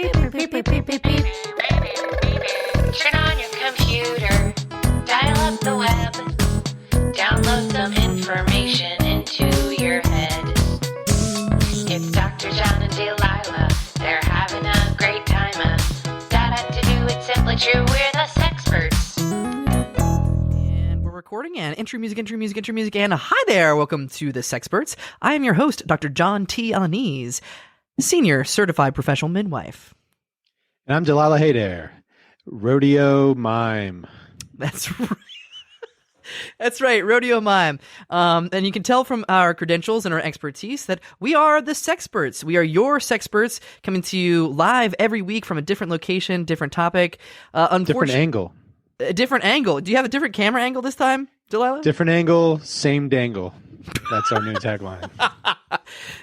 Beep, beep, beep, beep, beep, beep, beep. Turn on your computer, dial up the web, download some information into your head. It's Dr. John and Delilah, they're having a great time. That to do, it's simply true, we're the Sexperts. And we're recording, and intro music, and hi there, welcome to the Sexperts. I am your host, Dr. John T. Alanese, Senior Certified Professional Midwife. And I'm Delilah Pfister, rodeo mime. That's right. That's right, rodeo mime. And you can tell from our credentials and our expertise that we are the Sexperts. We are your Sexperts, coming to you live every week from a different location, different topic. Different angle. A different angle. Do you have a different camera angle this time, Delilah? Different angle, same dangle. That's our new tagline.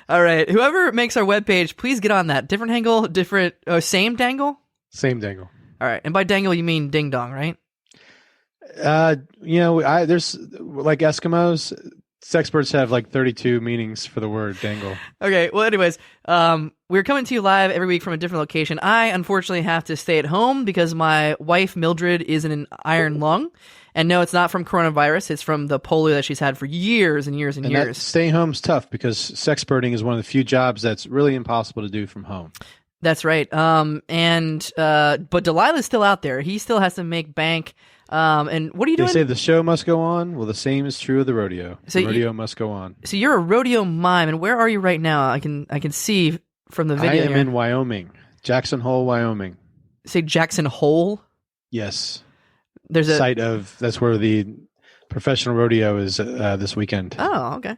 All right. Whoever makes our webpage, please get on that. Different angle, different, same dangle? Same dangle. All right. And by dangle, you mean ding dong, right? There's like Eskimos, Sexperts have like 32 meanings for the word dangle. Okay. Well, anyways, we're coming to you live every week from a different location. I unfortunately have to stay at home because my wife, Mildred, is in an iron lung. And no, it's not from coronavirus. It's from the polio that she's had for years and years and years. Staying home's tough because sexperting is one of the few jobs that's really impossible to do from home. That's right. But Delilah's still out there. He still has to make bank. And what are you doing? They say the show must go on. Well, the same is true of the rodeo. The rodeo must go on. So you're a rodeo mime, and where are you right now? I can see from the video. I am in Wyoming, Jackson Hole, Wyoming. Say Jackson Hole? Yes. There's a site that's where the professional rodeo is this weekend. Oh, okay.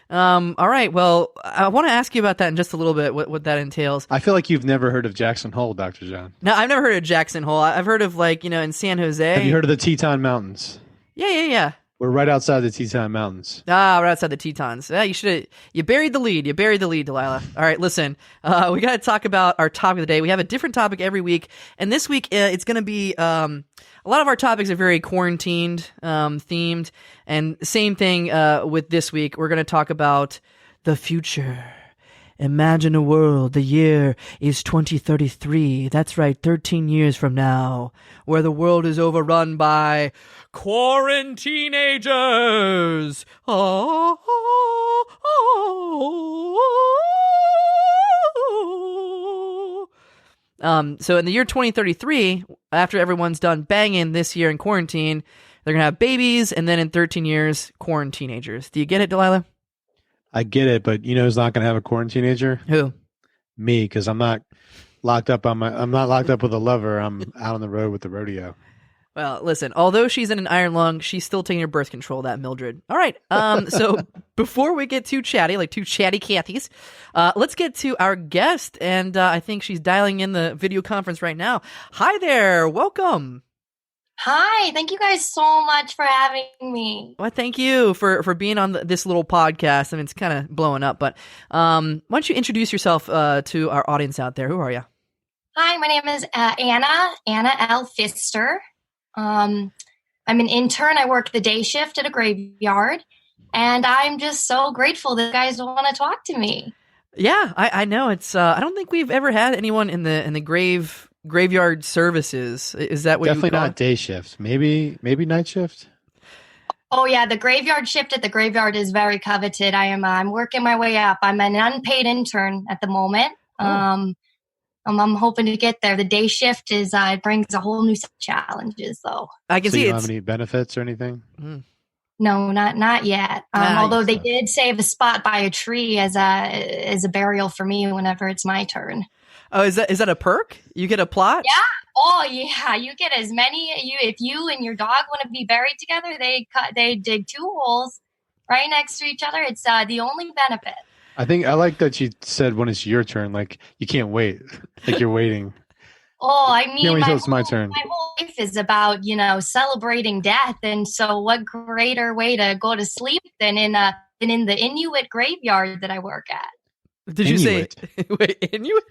All right. Well, I want to ask you about that in just a little bit, what that entails. I feel like you've never heard of Jackson Hole, Dr. John. No, I've never heard of Jackson Hole. I've heard of in San Jose. Have you heard of the Teton Mountains? Yeah. We're right outside the Teton Mountains. Right outside the Tetons. Yeah, you buried the lead. You buried the lead, Delilah. All right, listen. We got to talk about our topic of the day. We have a different topic every week, and this week it's going to be a lot of our topics are very quarantined themed, and same thing with this week. We're going to talk about the future. Imagine a world, the year is 2033. That's right, 13 years from now, where the world is overrun by Quaran-teenagers. So in the year 2033, after everyone's done banging this year in quarantine, they're going to have babies, and then in 13 years, Quaran-teenagers. Do you get it, Delilah? I get it, but you know who's not going to have a quaran-teenager? Who? Me, because I'm not locked up with a lover. I'm out on the road with the rodeo. Well, listen, although she's in an iron lung, she's still taking her birth control, that Mildred. All right. So before we get too chatty, like two chatty Cathys, let's get to our guest. And I think she's dialing in the video conference right now. Hi there. Welcome. Hi. Thank you guys so much for having me. Well, thank you for being on this little podcast. I mean, it's kind of blowing up, but why don't you introduce yourself to our audience out there? Who are you? Hi, my name is Anna L. Pfister. I'm an intern. I work the day shift at a graveyard, and I'm just so grateful that you guys want to talk to me. Yeah, I know. It's I don't think we've ever had anyone in the graveyard services. Is that what definitely you call not it? day shift? Maybe night shift. Oh yeah, the graveyard shift at the graveyard is very coveted. I'm working my way up. I'm an unpaid intern at the moment. Oh. I'm hoping to get there. The day shift it brings a whole new set of challenges, though. I can see you it's don't have any benefits or anything? No, not yet. Although they did save a spot by a tree as a burial for me whenever it's my turn. Oh, is that a perk? You get a plot? Yeah. Oh, yeah. You get as many. If you and your dog want to be buried together, they dig two holes right next to each other. It's the only benefit. I like that you said when it's your turn, like you can't wait, like you're waiting. Oh, I mean, Can't wait till it's my turn. My whole life is about, celebrating death. And so what greater way to go to sleep than in the Inuit graveyard that I work at. Did you say wait, Inuit?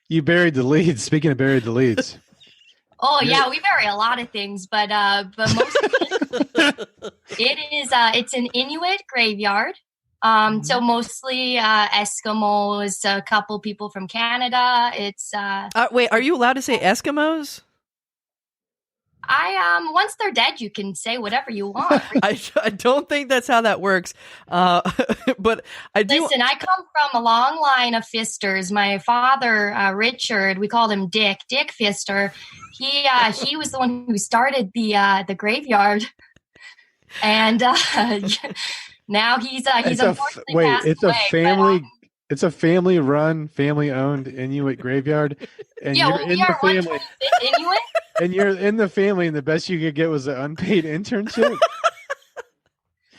You buried the leads. Speaking of buried the leads. Oh yeah, we bury a lot of things, but most it's an Inuit graveyard. So mostly Eskimos, a couple people from Canada. It's Wait, are you allowed to say Eskimos? once they're dead, you can say whatever you want. I don't think that's how that works. But I do. Listen, I come from a long line of Pfisters. My father, Richard, we called him Dick Pfister. He was the one who started the graveyard, and now he's unfortunately passed it's away, a family. It's a family-run, family-owned Inuit graveyard, and you're in the family. Inuit. And you're in the family, and the best you could get was an unpaid internship.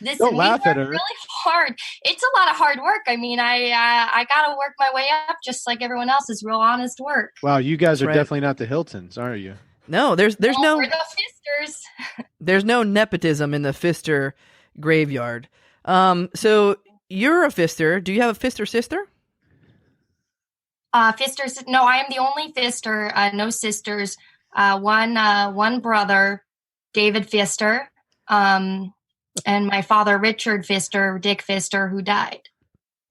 Listen, Don't laugh at her. Really hard. It's a lot of hard work. I mean, I got to work my way up just like everyone else. It's real honest work. Wow, you guys are Right. definitely not the Hiltons, are you? No, there's We're no the Pfisters. there's no nepotism in the Pfister graveyard. So you're a Pfister. Do you have a Pfister sister? Pfisters. No, I am the only Pfister. No sisters. One brother, David Pfister, and my father, Richard Pfister, Dick Pfister, who died.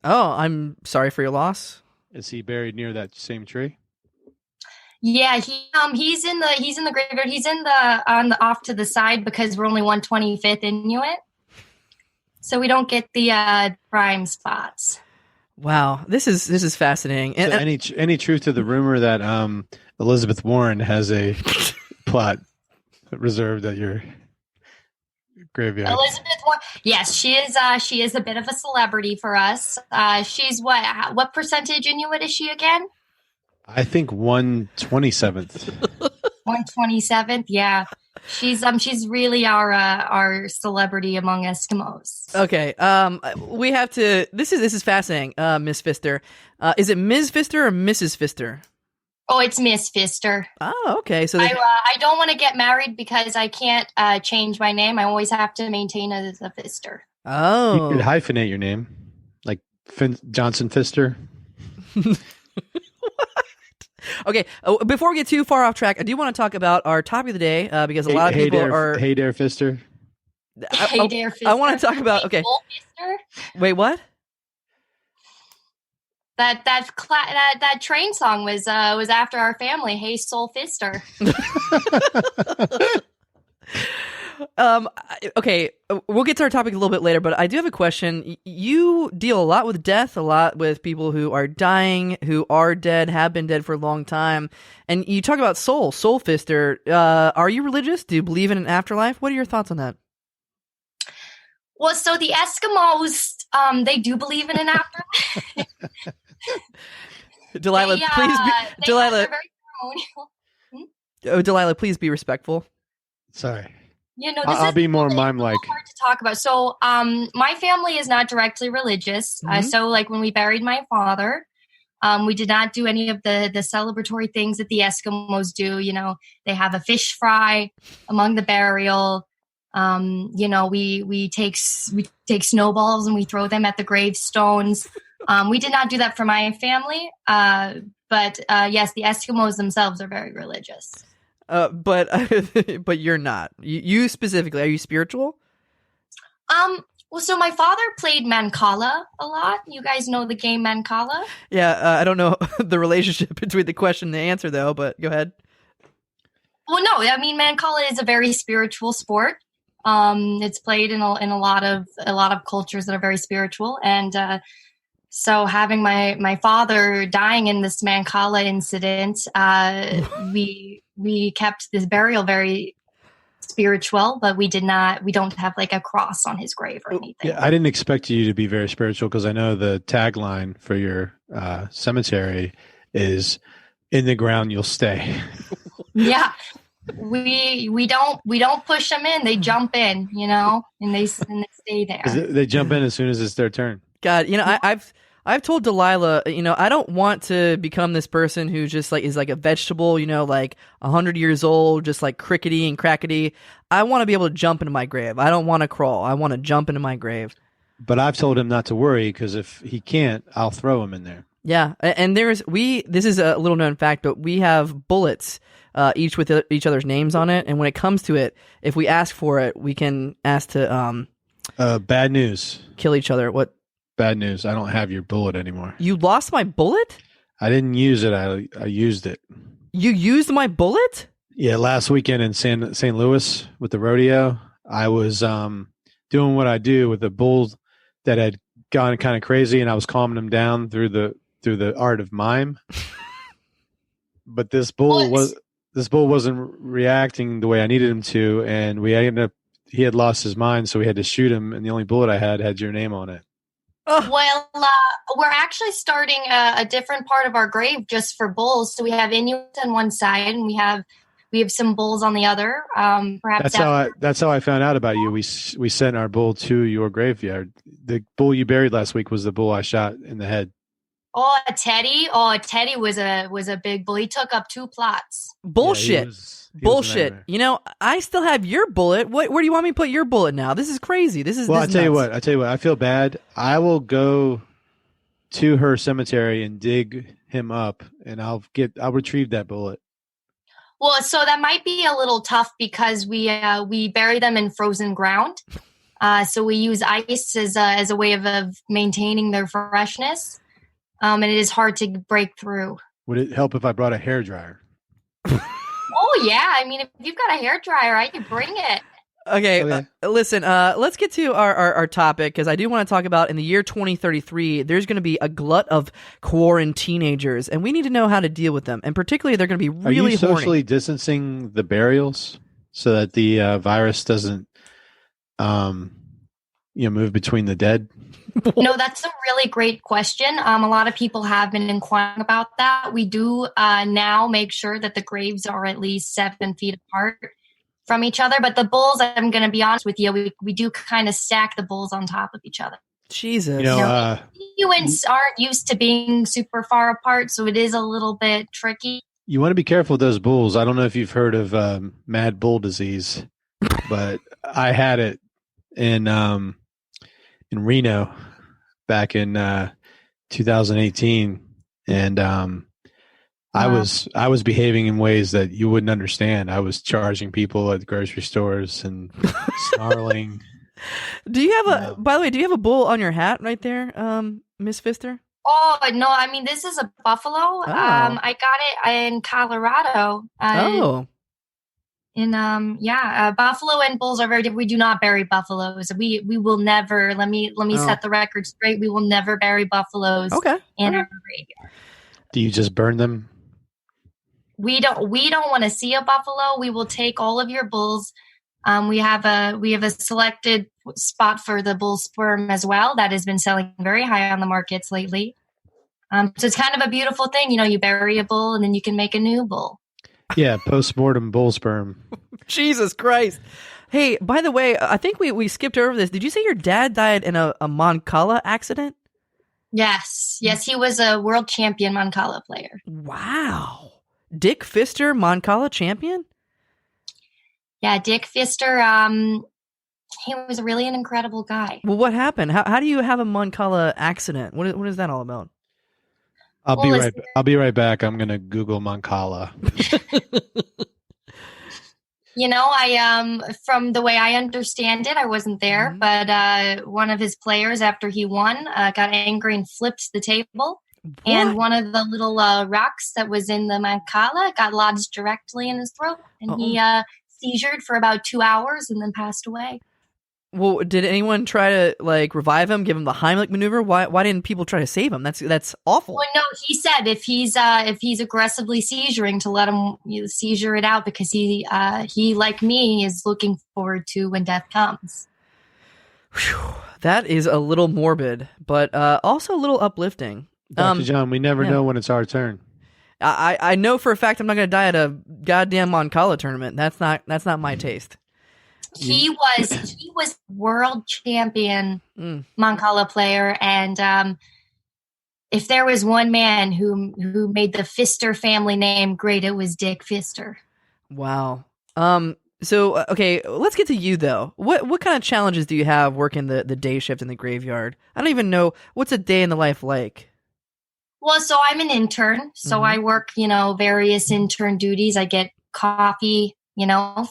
Oh, I'm sorry for your loss. Is he buried near that same tree? Yeah, he's in the graveyard. He's in the off to the side because we're only 125th Inuit, so we don't get the prime spots. Wow, this is fascinating. So any truth to the rumor that Elizabeth Warren has a plot reserved at your graveyard? Elizabeth Warren. Yes, she is. She is a bit of a celebrity for us. She's what percentage Inuit is she again? I think 1/27th. 127th. Yeah, she's really our celebrity among Eskimos. Okay. We have to. This is fascinating, Miss Pfister. Is it Ms. Pfister or Mrs. Pfister? Oh, it's Miss Pfister. Oh, okay. So I don't want to get married because I can't change my name. I always have to maintain it as a Pfister. Oh, You could hyphenate your name, like Johnson Pfister. okay. Before we get too far off track, I do want to talk about our topic of the day because a lot of people are. Hey there, Pfister. Hey there, Pfister. I want to talk about. Okay. Soul Pfister? Wait, what? That train song was after our family. Hey, Soul Pfister. Okay, we'll get to our topic a little bit later, but I do have a question. You deal a lot with death, a lot with people who are dying, who are dead, have been dead for a long time, and you talk about Soul Pfister. Are you religious? Do you believe in an afterlife? What are your thoughts on that? Well, so the Eskimos, they do believe in an afterlife. Delilah, please be Delilah. They're very ceremonial. Delilah, please be respectful. Sorry. You know, I'll be more mime-like. Hard to talk about. So, my family is not directly religious. So, like when we buried my father, we did not do any of the celebratory things that the Eskimos do. You know, they have a fish fry among the burial. You know, we take snowballs and we throw them at the gravestones. We did not do that for my family. But yes, the Eskimos themselves are very religious. But you're not. You specifically, are you spiritual? Well, so my father played Mancala a lot. You guys know the game Mancala? Yeah, I don't know the relationship between the question and the answer though, but go ahead. Well, no, I mean Mancala is a very spiritual sport. It's played in a lot of cultures that are very spiritual, and so having my father dying in this Mancala incident, we kept this burial very spiritual, but we don't have like a cross on his grave or anything. Yeah, I didn't expect you to be very spiritual because I know the tagline for your cemetery is "In the ground you'll stay." Yeah. We don't push them in. They jump in, you know, and they stay there. They jump in as soon as it's their turn. God, you know, I've told Delilah, you know, I don't want to become this person who just like is like a vegetable, you know, like 100 years old, just like crickety and crackety. I want to be able to jump into my grave. I don't want to crawl. I want to jump into my grave. But I've told him not to worry because if he can't, I'll throw him in there. Yeah, and this is a little known fact, but we have bullets, each with each other's names on it, and when it comes to it, if we ask for it, we can ask to bad news. kill each other. What? bad news. I don't have your bullet anymore. You lost my bullet? I didn't use it. I used it. You used my bullet? Yeah, last weekend in St. Louis with the rodeo, I was doing what I do with a bull that had gone kind of crazy, and I was calming him down through the art of mime. But this bull wasn't reacting the way I needed him to, and he had lost his mind, so we had to shoot him, and the only bullet I had your name on it. Well, we're actually starting a different part of our grave just for bulls. So we have Inuits on one side, and we have some bulls on the other. Perhaps that's how I found out about you. We sent our bull to your graveyard. The bull you buried last week was the bull I shot in the head. Oh, Teddy was a big bull. He took up 2 plots. Bullshit. Yeah, he was Bullshit. You know, I still have your bullet. Where do you want me to put your bullet now? This is crazy. Well, I tell you what. I feel bad. I will go to her cemetery and dig him up, and I'll retrieve that bullet. Well, so that might be a little tough because we bury them in frozen ground. So we use ice as a way of maintaining their freshness. And it is hard to break through. Would it help if I brought a hairdryer? Oh, yeah. I mean, if you've got a hairdryer, I can bring it. Okay. Listen, let's get to our topic, because I do want to talk about in the year 2033, there's going to be a glut of Quaran-teenagers, and we need to know how to deal with them. And particularly, they're going to be really Are you socially horny. distancing the burials so that the virus doesn't move between the dead? No, that's a really great question. A lot of people have been inquiring about that. We do now make sure that the graves are at least 7 feet apart from each other. But the bulls, I'm going to be honest with you, we do kind of stack the bulls on top of each other. Jesus. Inuits aren't used to being super far apart, so it is a little bit tricky. You want to be careful with those bulls. I don't know if you've heard of mad bull disease, but I had it in Reno back in 2018, and I was behaving in ways that you wouldn't understand. I was charging people at the grocery stores and snarling. Do you have by the way, do you have a bull on your hat right there, Miss Pfister? Oh, no, I mean, this is a buffalo. Oh. I got it in Colorado. Buffalo and bulls are very different. We do not bury buffaloes. We will never. Let me set the record straight. We will never bury buffaloes. Okay. In our graveyard. Do you just burn them? We don't want to see a buffalo. We will take all of your bulls. We have a selected spot for the bull sperm as well that has been selling very high on the markets lately. So it's kind of a beautiful thing. You bury a bull and then you can make a new bull. Yeah, post-mortem bull sperm. Jesus Christ. Hey, by the way, I think we skipped over this. Did you say your dad died in a Moncala accident? Yes, he was a world champion Moncala player. Wow. Dick Pfister, Moncala champion? Yeah, Dick Pfister, he was really an incredible guy. Well, what happened? How do you have a Moncala accident? What is that all about? I'll be right back. I'm going to Google Moncala. I from the way I understand it, I wasn't there, but one of his players, after he won, got angry and flipped the table. What? And one of the little rocks that was in the Moncala got lodged directly in his throat, and he seizured for about 2 hours and then passed away. Well, did anyone try to revive him, give him the Heimlich maneuver? Why didn't people try to save him? That's awful. Well, no, he said if he's aggressively seizuring, to let him seizure it out, because he like me is looking forward to when death comes. Whew, that is a little morbid, but also a little uplifting. Dr. John, we never know when it's our turn. I know for a fact I'm not going to die at a goddamn Moncala tournament. That's not my taste. He was world champion Moncala player, and if there was one man who made the Pfister family name great, it was Dick Pfister. Wow. So okay, let's get to you though. What kind of challenges do you have working the day shift in the graveyard? I don't even know, what's a day in the life like? Well, so I'm an intern, so I work various intern duties. I get coffee,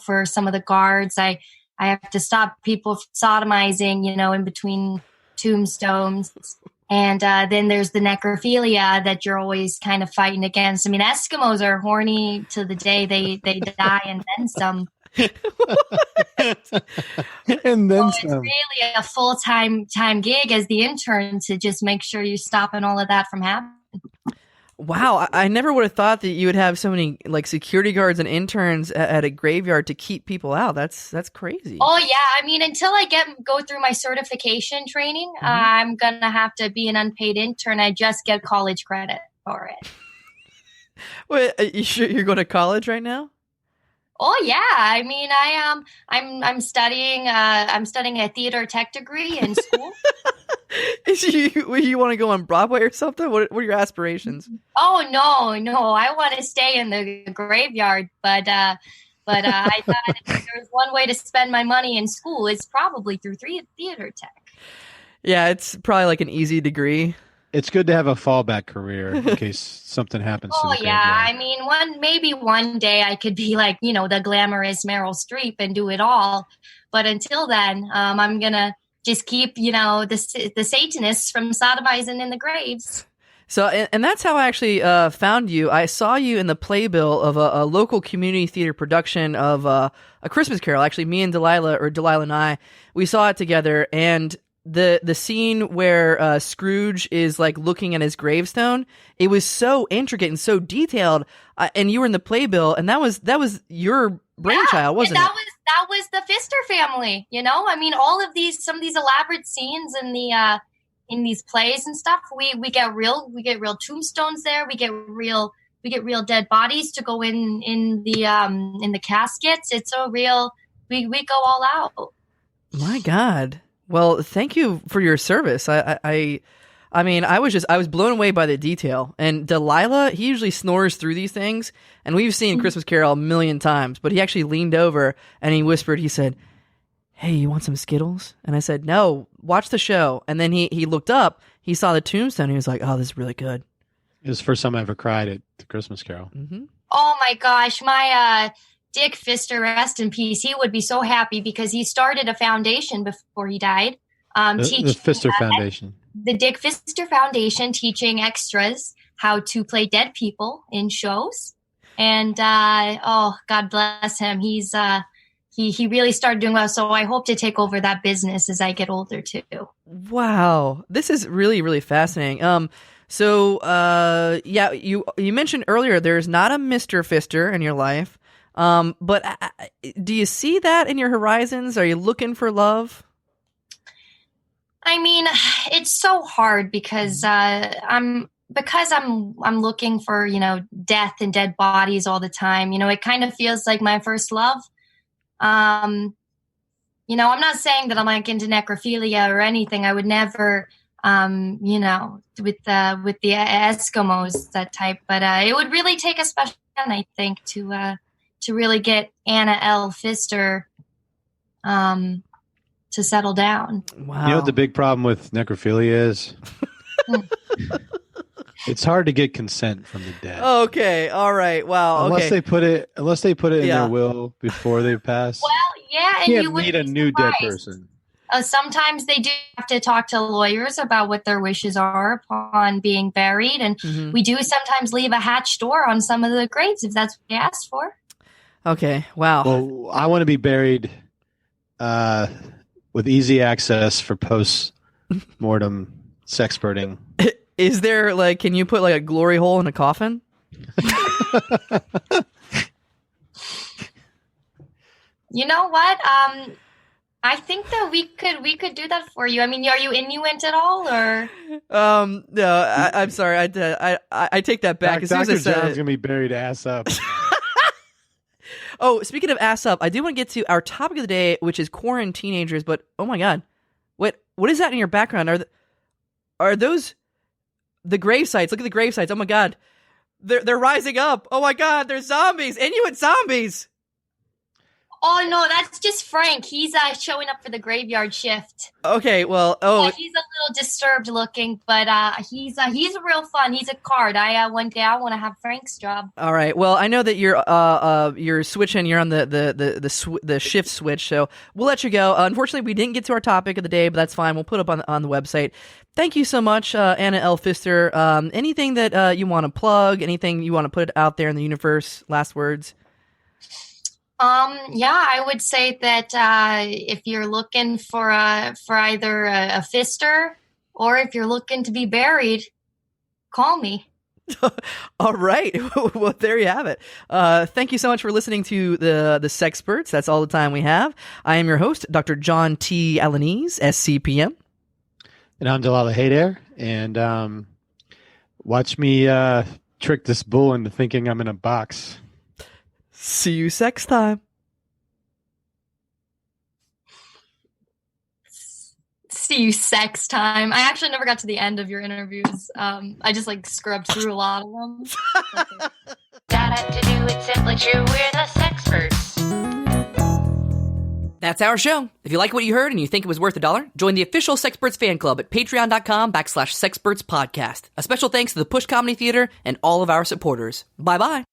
for some of the guards. I have to stop people sodomizing, in between tombstones. And then there's the necrophilia that you're always kind of fighting against. I mean, Eskimos are horny to the day they die and then some. And then It's really a full-time gig as the intern to just make sure you're stopping all of that from happening. Wow, I never would have thought that you would have so many like security guards and interns at a graveyard to keep people out. That's crazy. Oh yeah, I mean, until I go through my certification training, I'm gonna have to be an unpaid intern. I just get college credit for it. Wait, you sure you're going to college right now? Oh yeah, I mean, I'm studying a theater tech degree in school. You want to go on Broadway or something? What are your aspirations? Oh no, I want to stay in the graveyard, but I thought if there's one way to spend my money in school, it's probably through theater tech. Yeah, it's probably like an easy degree. It's good to have a fallback career in case something happens to the graveyard. I mean, maybe one day I could be like, the glamorous Meryl Streep and do it all. But until then, I'm going to just keep, the Satanists from sodomizing in the graves. So, and that's how I actually found you. I saw you in the playbill of a local community theater production of A Christmas Carol. Actually, me and Delilah and I, we saw it together. And the scene where Scrooge is like looking at his gravestone, it was so intricate and so detailed. And you were in the playbill, and that was your brainchild, wasn't it? That was the Pfister family. I mean, some of these elaborate scenes in these plays and stuff. We get real tombstones there. We get real dead bodies to go in the caskets. It's so real. We go all out. My God. Well, thank you for your service. I mean, I was blown away by the detail. And Delilah, he usually snores through these things, and we've seen Christmas Carol a million times, but he actually leaned over and he whispered, he said, "Hey, you want some Skittles?" And I said, "No, watch the show." And then he looked up, he saw the tombstone, and he was like, "Oh, this is really good." It was the first time I ever cried at the Christmas Carol. Mm-hmm. Oh my gosh, my Dick Pfister, rest in peace. He would be so happy because he started a foundation before he died. The Pfister Foundation. The Dick Pfister Foundation, teaching extras how to play dead people in shows. And God bless him. He really started doing well. So I hope to take over that business as I get older too. Wow, this is really, really fascinating. Yeah, you mentioned earlier there's not a Mr. Pfister in your life. But do you see that in your horizons? Are you looking for love? I mean, it's so hard because I'm looking for, death and dead bodies all the time. It kind of feels like my first love. I'm not saying that I'm like into necrophilia or anything. I would never, with the Eskimos, that type. But it would really take a special man, I think, to really get Anna L. Pfister to settle down. Wow. You know what the big problem with necrophilia is? It's hard to get consent from the dead. Okay, all right. Wow. Unless they put it in Yeah. their will before they pass. Well, yeah, and you you would meet a be new dead surprised. person. Sometimes they do have to talk to lawyers about what their wishes are upon being buried, and we do sometimes leave a hatch door on some of the graves if that's what they asked for. Okay. Wow. Well, I want to be buried with easy access for post-mortem sexperting. Is there can you put a glory hole in a coffin? You know what? I think that we could do that for you. I mean, are you Inuit at all, or? No. I'm sorry. I take that back. As soon as I Dr. said John's it. gonna be buried ass up. Oh, speaking of ass up, I do want to get to our topic of the day, which is Quaran-teenagers. But oh my God, what is that in your background? Are those the grave sites? Look at the grave sites. Oh my God, they're rising up. Oh my God, they're zombies. Inuit zombies. Oh no, that's just Frank. He's showing up for the graveyard shift. Okay, well, Yeah, he's a little disturbed looking, but he's real fun. He's a card. One day I want to have Frank's job. all right. Well, I know that you're switching. You're on the shift switch, so we'll let you go. Unfortunately, we didn't get to our topic of the day, but that's fine. We'll put up on the website. Thank you so much, Anna L. Pfister. Anything that you want to plug? Anything you want to put out there in the universe? Last words. Yeah, I would say that if you're looking for either a Pfister or if you're looking to be buried, call me. All right. Well, there you have it. Thank you so much for listening to the Sexperts. That's all the time we have. I am your host, Dr. John T. Alanese, SCPM. And I'm Delilah Haydair. And watch me trick this bull into thinking I'm in a box. See you sex time. See you sex time. I actually never got to the end of your interviews. I just scrubbed through a lot of them. Data to do it simply true. We're the Sexperts. That's our show. If you like what you heard and you think it was worth $1, join the official Sexperts fan club at patreon.com/Sexperts podcast. A special thanks to the Push Comedy Theater and all of our supporters. Bye-bye.